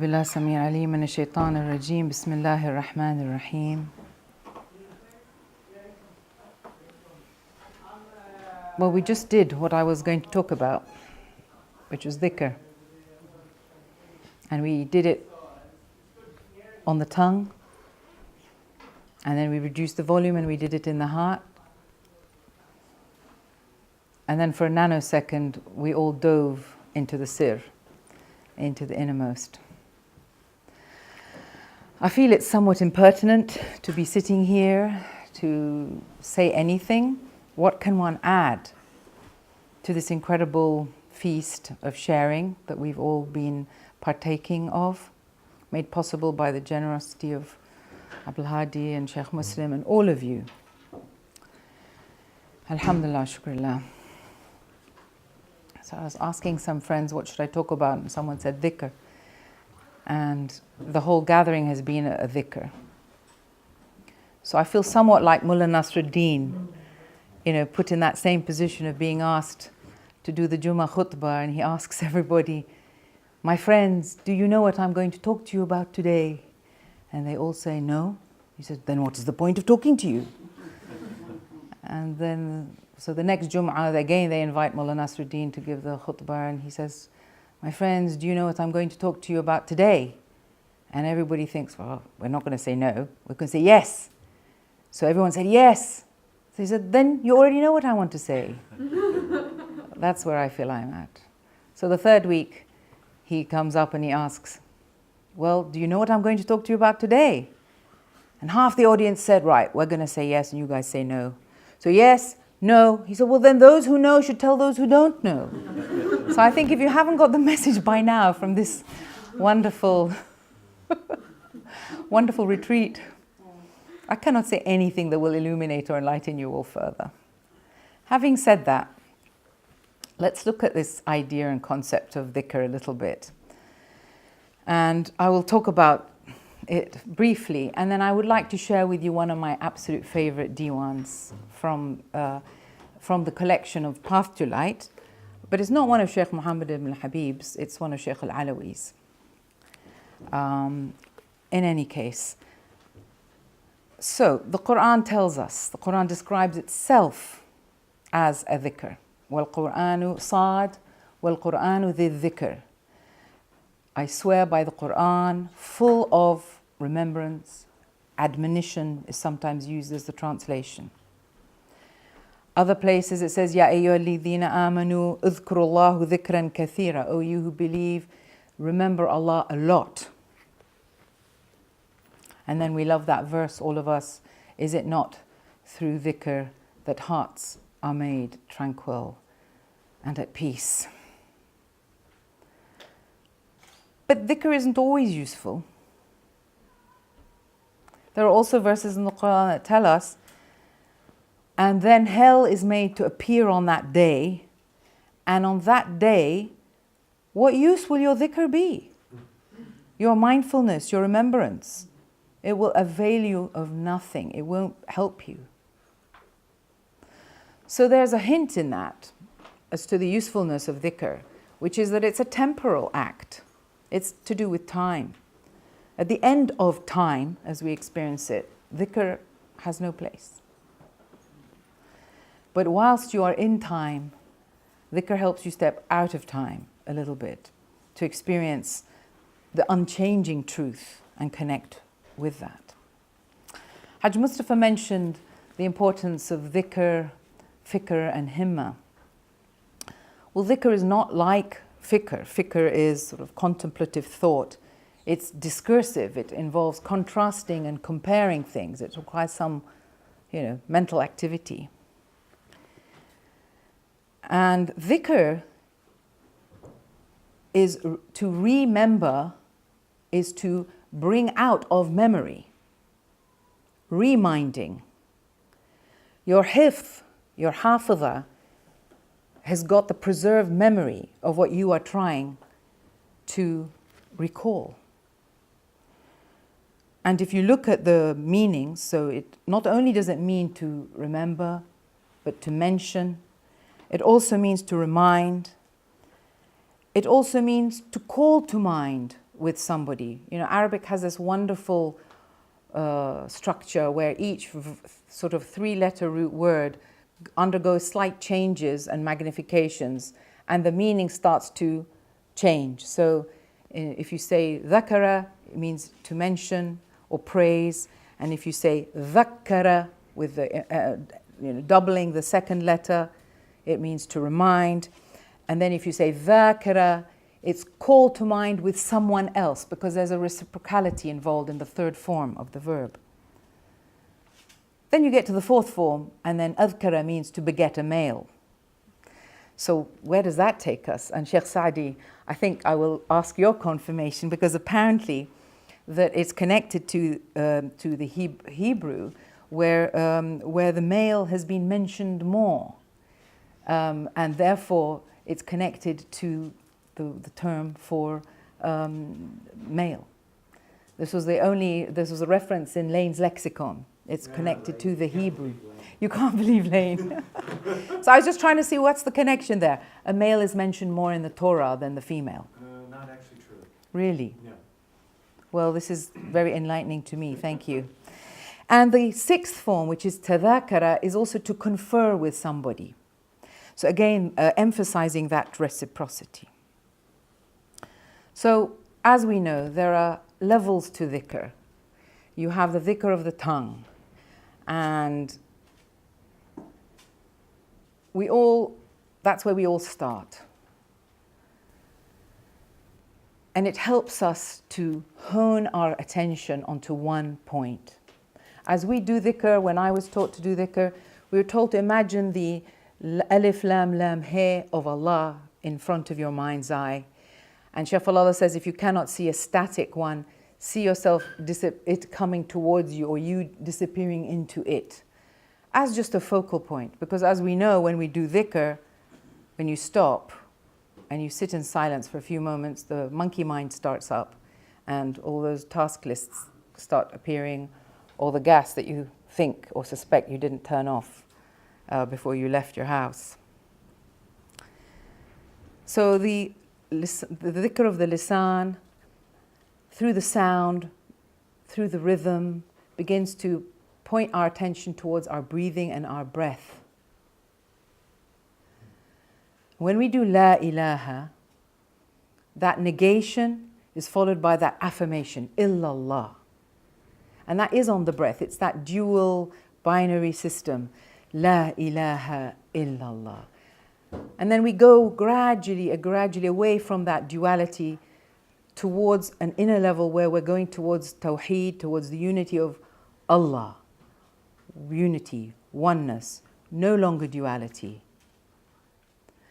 بالله السميع العليم من الشيطان الرجيم بسم الله الرحمن الرحيم. Well, we just did what I was going to talk about, which was dhikr. And we did it on the tongue, and then we reduced the volume and we did it in the heart. And then for a nanosecond, we all dove into the sir, into the innermost. I feel it's somewhat impertinent to be sitting here to say anything. What can one add to this incredible feast of sharing that we've all been partaking of, made possible by the generosity of Abdul Hadi and Sheikh Muslim and all of you. Alhamdulillah, shukrillah. So I was asking some friends, what should I talk about? And someone said dhikr. And the whole gathering has been a dhikr. So I feel somewhat like Mullah Nasruddin, put in that same position of being asked to do the Jummah khutbah, and he asks everybody, my friends, do you know what I'm going to talk to you about today? And they all say no. He says, then what is the point of talking to you? And then, so the next Jum'ah, again they invite Mullah Nasruddin to give the khutbah, and he says, my friends, do you know what I'm going to talk to you about today? And everybody thinks, well, we're not going to say no, we're going to say yes. So everyone said yes. So he said, then you already know what I want to say. That's where I feel I'm at. So the third week, he comes up and he asks, well, do you know what I'm going to talk to you about today? And half the audience said, right, we're going to say yes and you guys say no. So yes, no. He said, well, then those who know should tell those who don't know. So I think if you haven't got the message by now from this wonderful, wonderful retreat, I cannot say anything that will illuminate or enlighten you all further. Having said that, let's look at this idea and concept of dhikr a little bit. And I will talk about it briefly, and then I would like to share with you one of my absolute favorite diwans from the collection of Path to Light, but it's not one of Sheikh Muhammad ibn Habib's, it's one of Sheikh al-Alawi's. In any case, so the Quran tells us, the Quran describes itself as a dhikr. وَالْقُرْآنُ صَادْ وَالْقُرْآنُ ذِي الذِّكْر. I swear by the Quran, full of remembrance, admonition is sometimes used as the translation. Other places it says, Ya ayyuhalladhina amanu udhkurullahu dhikran kathira. O you who believe, remember Allah a lot. And then we love that verse, all of us. Is it not through dhikr that hearts are made tranquil and at peace? But dhikr isn't always useful. There are also verses in the Quran that tell us, and then hell is made to appear on that day, and on that day, what use will your dhikr be? Your mindfulness, your remembrance. It will avail you of nothing. It won't help you. So there's a hint in that as to the usefulness of dhikr, which is that it's a temporal act. It's to do with time. At the end of time, as we experience it, dhikr has no place. But whilst you are in time, dhikr helps you step out of time a little bit to experience the unchanging truth and connect with that. Hajj Mustafa mentioned the importance of dhikr, fikr and himma. Well, dhikr is not like fikr. Fikr is sort of contemplative thought. It's discursive. It involves contrasting and comparing things. It requires some, mental activity. And dhikr is to remember, is to bring out of memory, reminding. Your hifz, your hafidha, has got the preserved memory of what you are trying to recall. And if you look at the meanings, so it not only does it mean to remember, but to mention, it also means to remind, it also means to call to mind with somebody. You know, Arabic has this wonderful structure where each sort of three-letter root word undergoes slight changes and magnifications, and the meaning starts to change. So if you say dhakara, it means to mention or praise, and if you say dhakkara with the doubling the second letter, it means to remind. And then if you say dhakara, it's call to mind with someone else, because there's a reciprocality involved in the third form of the verb. Then you get to the fourth form, and then adhkara means to beget a male. So where does that take us? And Sheikh Saadi, I think I will ask your confirmation, because apparently that it's connected to the Hebrew, where the male has been mentioned more, and therefore it's connected to the term for male. This was a reference in Lane's lexicon. It's connected to the Hebrew. You can't believe Lane. So I was just trying to see what's the connection there. A male is mentioned more in the Torah than the female. Not actually true. Really? No. Well, this is very enlightening to me. Thank you. And the sixth form, which is tadhakara, is also to confer with somebody. So again, emphasizing that reciprocity. So as we know, there are levels to dhikr. You have the dhikr of the tongue, and that's where we all start. And it helps us to hone our attention onto one point. As we do dhikr, when I was taught to do dhikr, we were told to imagine the alif, lam, lam, he of Allah in front of your mind's eye. And Shaykh Allah says, if you cannot see a static one, see yourself, it coming towards you, or you disappearing into it, as just a focal point. Because as we know, when we do dhikr, when you stop and you sit in silence for a few moments, the monkey mind starts up, and all those task lists start appearing, or the gas that you think or suspect you didn't turn off before you left your house. So the dhikr of the lisan, through the sound, through the rhythm, begins to point our attention towards our breathing and our breath. When we do la ilaha, that negation is followed by that affirmation, illallah. And that is on the breath. It's that dual binary system, la ilaha illallah. And then we go gradually away from that duality towards an inner level where we're going towards tawheed, towards the unity of Allah. Unity, oneness, no longer duality.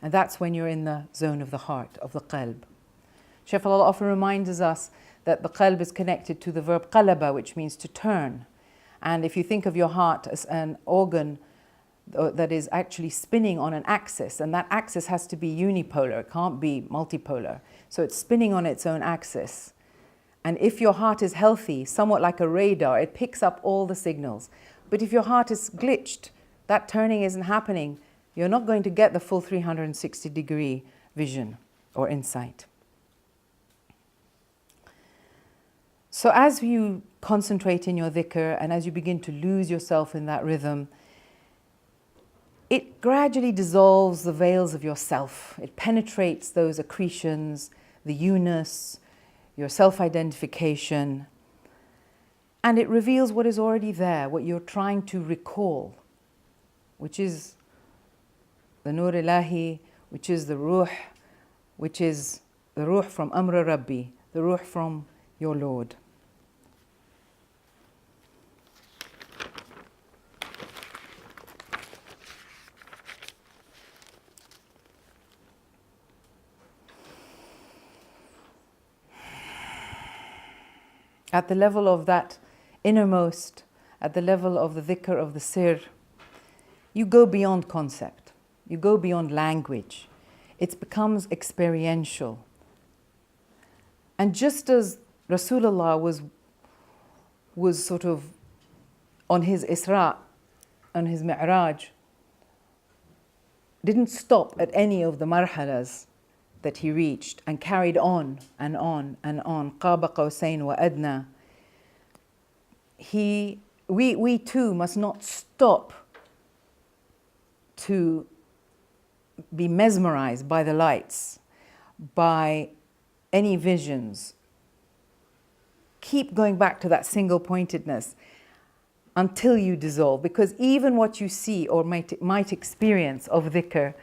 And that's when you're in the zone of the heart, of the qalb. Shaykh Allah often reminds us that the qalb is connected to the verb qalaba, which means to turn. And if you think of your heart as an organ that is actually spinning on an axis, and that axis has to be unipolar, it can't be multipolar. So it's spinning on its own axis. And if your heart is healthy, somewhat like a radar, it picks up all the signals. But if your heart is glitched, that turning isn't happening, you're not going to get the full 360-degree vision or insight. So as you concentrate in your dhikr and as you begin to lose yourself in that rhythm, it gradually dissolves the veils of yourself. It penetrates those accretions, the you-ness, your self-identification, and it reveals what is already there, what you're trying to recall, which is the Nur Ilahi, which is the Ruh, which is the Ruh from Amr Rabbi, the Ruh from your Lord. At the level of that innermost, at the level of the dhikr of the sir, you go beyond concept, you go beyond language. It becomes experiential. And just as Rasulullah was sort of on his Isra, on his Mi'raj, didn't stop at any of the marhalas that he reached and carried on and on and on. قَابَ قَوْسَيْنِ وَأَدْنَى. We too must not stop to be mesmerized by the lights, by any visions. Keep going back to that single pointedness until you dissolve, because even what you see or might experience of dhikr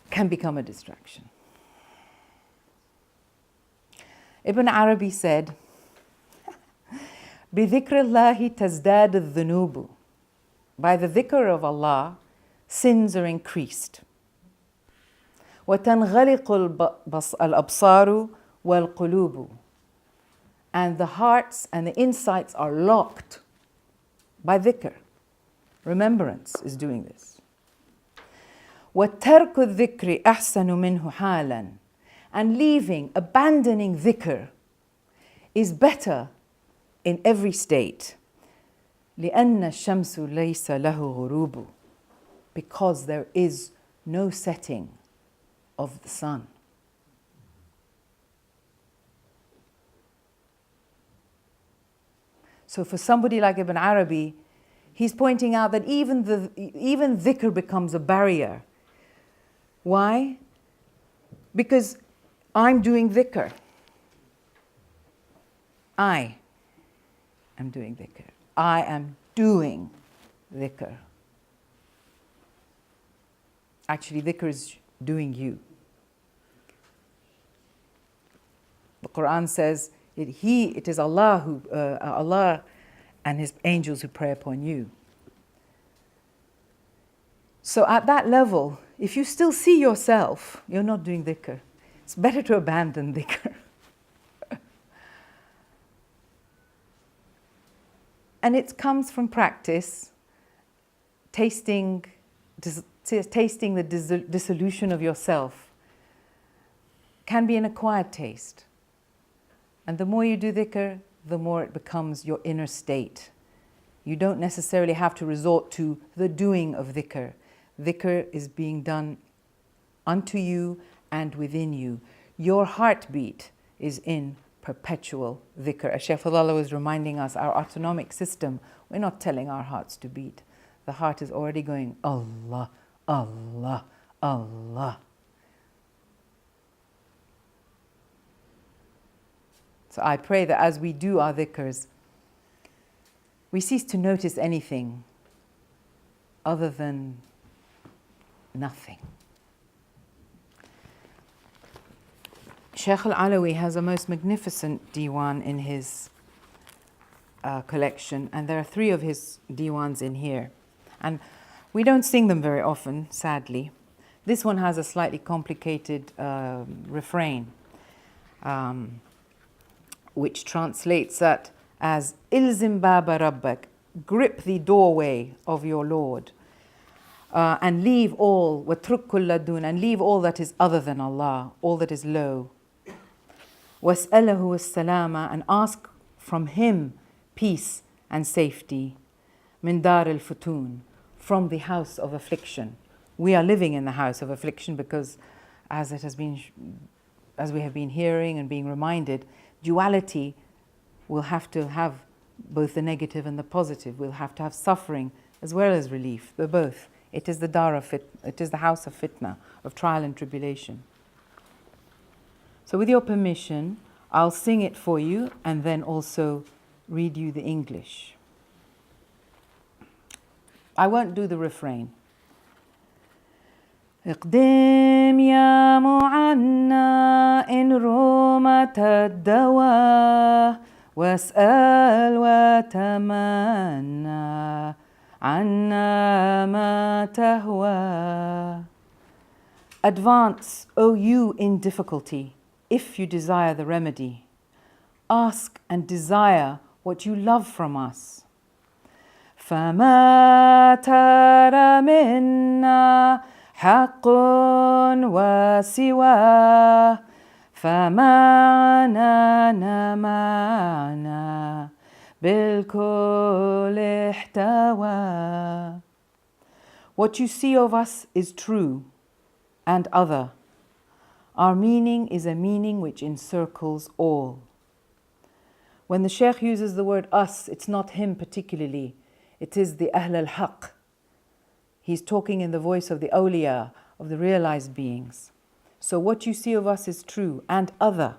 can become a distraction. Ibn Arabi said, بِذِكْرِ اللَّهِ تَزْدَادُ الذُّنُوبُ. By the dhikr of Allah, sins are increased. وَتَنْغَلِقُ الْأَبْصَارُ وَالْقُلُوبُ. And the hearts and the insights are locked by dhikr. Remembrance is doing this. وَتَرْكُ الذِّكْرِ أَحْسَنُ مِنْهُ حَالًا. And leaving, abandoning dhikr is better in every state. لِأَنَّ الشَّمْسُ لَيْسَ لَهُ غُرُوبُ. Because there is no setting of the sun. So for somebody like Ibn Arabi, he's pointing out that even dhikr becomes a barrier. Why? Because I'm doing dhikr. I am doing dhikr. I am doing dhikr. Actually, dhikr is doing you. The Quran says, it is Allah Allah and His angels who pray upon you. So at that level, if you still see yourself, you're not doing dhikr. It's better to abandon dhikr. And it comes from practice, tasting the dissolution of yourself. Can be an acquired taste. And the more you do dhikr, the more it becomes your inner state. You don't necessarily have to resort to the doing of dhikr. Dhikr is being done unto you and within you. Your heartbeat is in perpetual dhikr. As Shaykh Fadlallah was reminding us, our autonomic system, we're not telling our hearts to beat. The heart is already going, Allah, Allah, Allah. So I pray that as we do our dhikrs, we cease to notice anything other than nothing. Shaykh Al-Alawi has a most magnificent diwan in his collection, and there are 3 of his diwans in here. And we don't sing them very often, sadly. This one has a slightly complicated refrain, which translates that as Ilzim Baba Rabbak, grip the doorway of your Lord, and leave all, Watrukul Ladun, and leave all that is other than Allah, all that is low. Was'alahu as-salama, and ask from Him peace and safety. Min dar al-futun, from the house of affliction. We are living in the house of affliction because, as we have been hearing and being reminded, duality will have to have both the negative and the positive. We'll have to have suffering as well as relief. They're both. It is the house of fitna, of trial and tribulation. So with your permission, I'll sing it for you and then also read you the English. I won't do the refrain. اقدم يا معنى إن رومت الدواء واسأل وتمنى عنا ما تهوى. Advance, O you in difficulty, if you desire the remedy. Ask and desire what you love from us. فما ترى منا حق وسواه فمعنا معنا بالكل احتوى. What you see of us is true and other, Our meaning is a meaning which encircles all. When the Shaykh uses the word us, it's not him particularly. It is the Ahl al-Haq. He's talking in the voice of the awliya, of the realized beings. So what you see of us is true and other.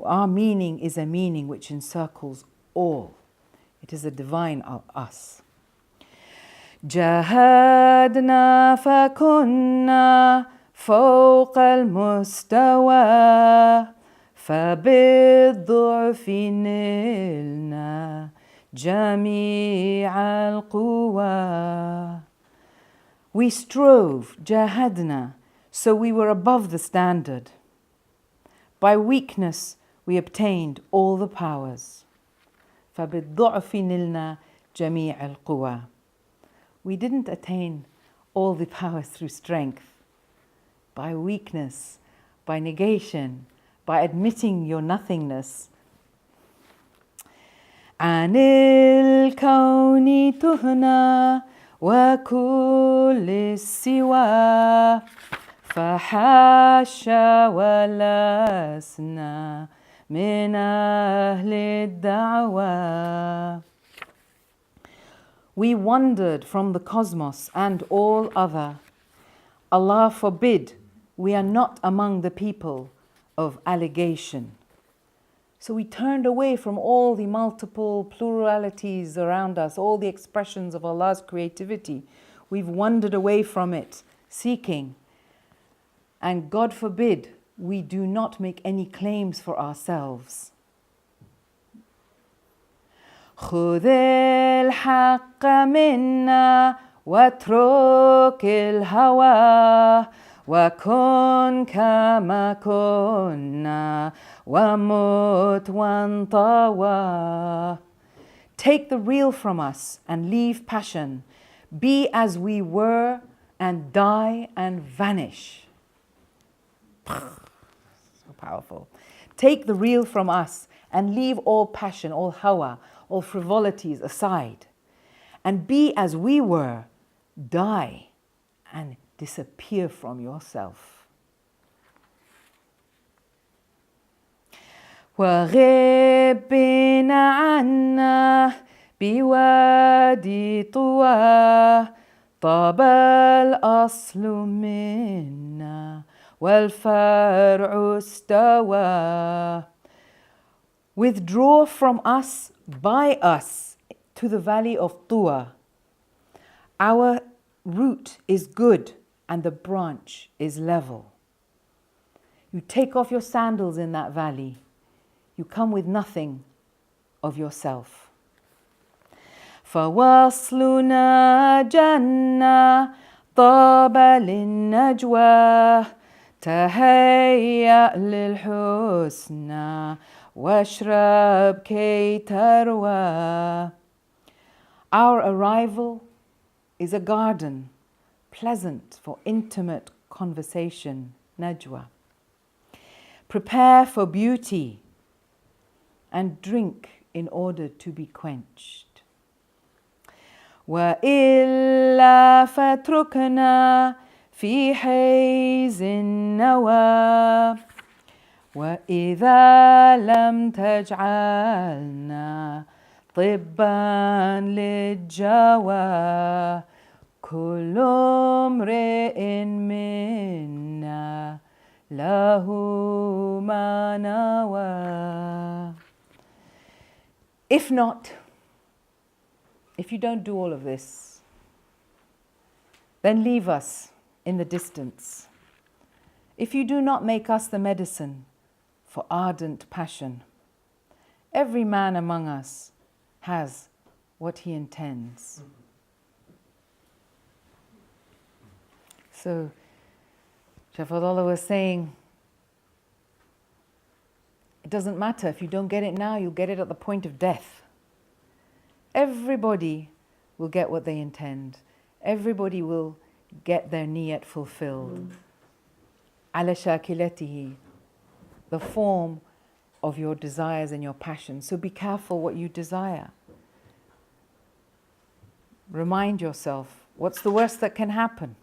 Our meaning is a meaning which encircles all. It is a divine us. جاهدنا فكنا فوق المستوى فبالضعف نلنا جميع القوى. We strove, جاهدنا, so we were above the standard. By weakness we obtained all the powers. فبالضعف نلنا جميع القوى. We didn't attain all the powers through strength. By weakness, by negation, by admitting your nothingness. عن الكون تهنا وكل السوى فحاشا ولسنا من أهل الدعوى. We wandered from the cosmos and all other. Allah forbid, we are not among the people of allegation. So we turned away from all the multiple pluralities around us, all the expressions of Allah's creativity. We've wandered away from it, seeking. And God forbid, we do not make any claims for ourselves. خذ الحق منا واترك الهوى وكن كما كنا ومت وانطوى. Take the real from us and leave passion. Be as we were and die and vanish. So powerful. Take the real from us and leave all passion, all hawa, all frivolities aside. And be as we were, die and disappear from yourself. وغب بنا عنا بوادي طوى طاب الأصل منا والفرع استوى. Withdraw from us, by us, to the valley of Tuwa. Our root is good and the branch is level. You take off your sandals in that valley. You come with nothing of yourself. فواصلنا جنة طاب للنجوى تهيأ للحسنى واشرب كي تروى. Our arrival is a garden, pleasant for intimate conversation, najwa. Prepare for beauty and drink in order to be quenched. وإلا فاتركنا في حيز النوى وإذا لم تجعلنا طبا للجوى كل امرئ منا له ما نوى. If not, if you don't do all of this, then leave us in the distance. If you do not make us the medicine for ardent passion, every man among us has what he intends. So, Shafadullah was saying, it doesn't matter, if you don't get it now, you'll get it at the point of death. Everybody will get what they intend. Everybody will get their niyat fulfilled. Ala shakilatihi, the form of your desires and your passions. So be careful what you desire. Remind yourself, what's the worst that can happen?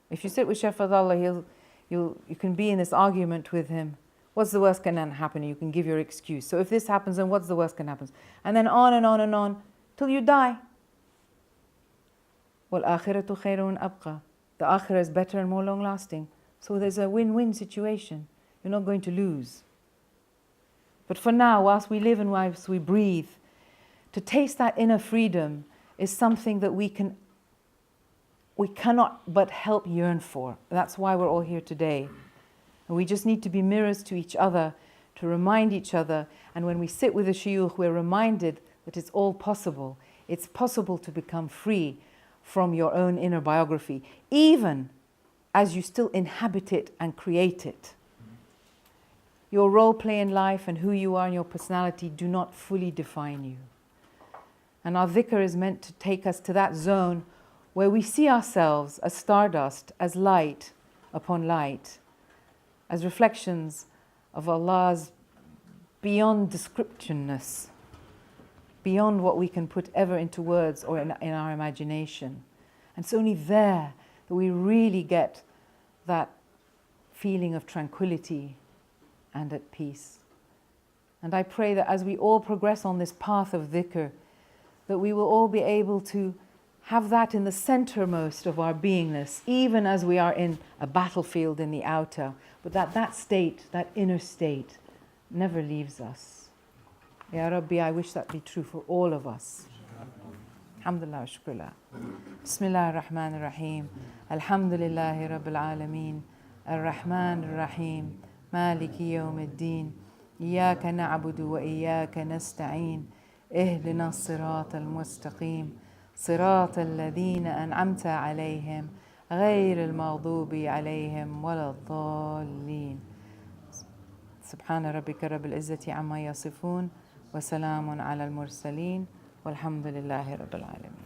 If you sit with Shaykh Fadlallah, you can be in this argument with him. What's the worst can happen? You can give your excuse. So if this happens, then what's the worst can happen? And then on and on and on till you die. وَالْآخِرَةُ خَيْرٌ أَبْقَى. The akhirah is better and more long lasting. So there's a win-win situation. You're not going to lose. But for now, whilst we live and whilst we breathe, to taste that inner freedom is something that we cannot but help yearn for. That's why we're all here today. And we just need to be mirrors to each other, to remind each other. And when we sit with the shuyukh, we're reminded that it's all possible. It's possible to become free from your own inner biography, even as you still inhabit it and create it. Your role play in life and who you are and your personality do not fully define you. And our dhikr is meant to take us to that zone where we see ourselves as stardust, as light upon light, as reflections of Allah's beyond descriptionness, beyond what we can put ever into words or in our imagination. And it's only there that we really get that feeling of tranquility and at peace. And I pray that as we all progress on this path of dhikr, that we will all be able to have that in the centermost of our beingness, even as we are in a battlefield in the outer, but that state, that inner state, never leaves us. Ya Rabbi, I wish that be true for all of us. Alhamdulillah wa shukrullah. Bismillah ar-Rahman ar-Rahim. Alhamdulillahi Rabbil Alameen. Ar-Rahman ar-Rahim. Maliki yawm ad-Din. Iyaka na'budu wa iyaka nasta'een. اهدنا الصراط المستقيم صراط الذين أنعمت عليهم غير المغضوب عليهم ولا الضالين سبحان ربك رب العزة عما يصفون وسلام على المرسلين والحمد لله رب العالمين.